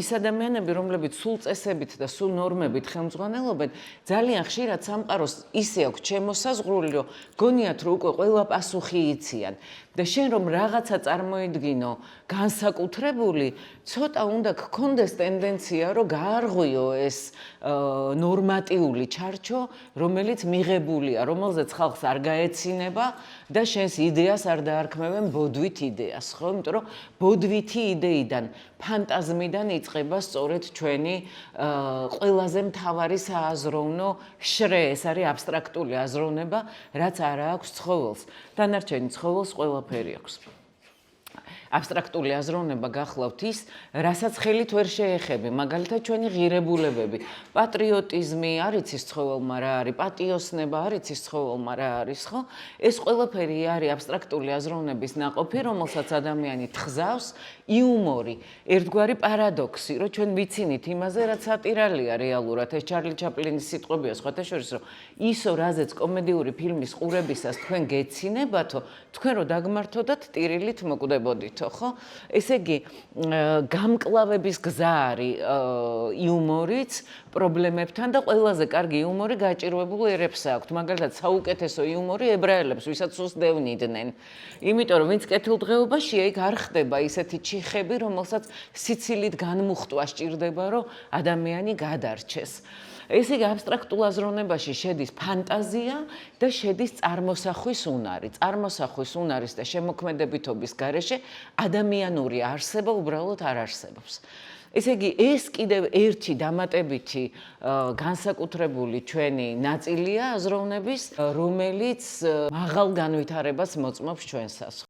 ის ადამიანები, რომლებიც სულ წესებით და სულ ნორმებით ხელმძღვანელობენ, ძალიან ხშირად სამყაროს ისე აქვს შემოსაზღვრული, რომ გონიათ, რომ უკვე ყველა პასუხი იციან. და შენ რომ რაღაცა წარმოიდგინო განსაკუთრებული, ცოტა უნდა გქონდეს ტენდენცია, რომ გაარღვიო ეს ნორმატიული ჩარჩო, რომელიც მიღებულია, რომელზეც ხალხს არ გაეცინება და შენს იდეას არ დაარქმევენ ბოდვით იდეას, ხო? იმიტომ რომ ბოდვითი იდეიდან, ფანტაზმიდან იწყება სწორედ ჩვენი ყველაზე მთავარი სააზროვნო შრე, ეს არის აბსტრაქტული აზროვნება, რაც არ აქვს ცხოველს. დანარჩენი ცხოველს ყველაფერი აქვს. აბსტრაქტული აზროვნება გახლავთ ის, რასაც ხელით ვერ შეეხები, მაგალითად ჩვენი ღირებულებები, პატრიოტიზმი, არ იცის ცხოველმა რა არის, პატიოსნება, არ იცის ცხოველმა რა არის, ხო? ეს ყველაფერი არის აბსტრაქტული აზროვნების ნაყოფი, რომელსაც ადამიანი თხზავს, იუმორი, ერთგვარი პარადოქსი, რომ ჩვენ ვიცინით იმაზე, რაც სატირალია რეალურად, ეს ჩარლი ჩაპლინის სიტყვებია, სხვათა შორის, რომ ისო, რაზეც კომედიური ფილმის ყურებისას თქვენ გეცინებათო, თქვენ რო დაგმართოდათ, ტირილით მოკვდებოდით. ხო? ესე იგი, გამკლავების გზა არის იუმორიც პრობლემებთან და ყველაზე კარგი იუმორი გაჭირვებულ ერებს აქვთ. მაგალითად, საუკეთესო იუმორი ებრაელებს, ვისაც სულს დევნიდნენ. იმიტომ რომ ვინც კეთილდღეობაშია, იქ არ ხდება ისეთი ჩიხები, რომელსაც სიცილით განმუხტვა სჭირდება, რომ ადამიანი გადარჩეს. ესე იგი, აბსტრაქტულ აზროვნებაში შედის ფანტაზია და შედის წარმოსახვის უნარი. წარმოსახვის უნარის და შემოქმედებითობის გარეშე ადამიანური არსება უბრალოდ არ არსებობს. ესე იგი, ეს კიდევ ერთი დამატებითი განსაკუთრებული ჩვენი ნაწილია აზროვნების, რომელიც მაღალ განვითარებას მოწმობს ჩვენსას.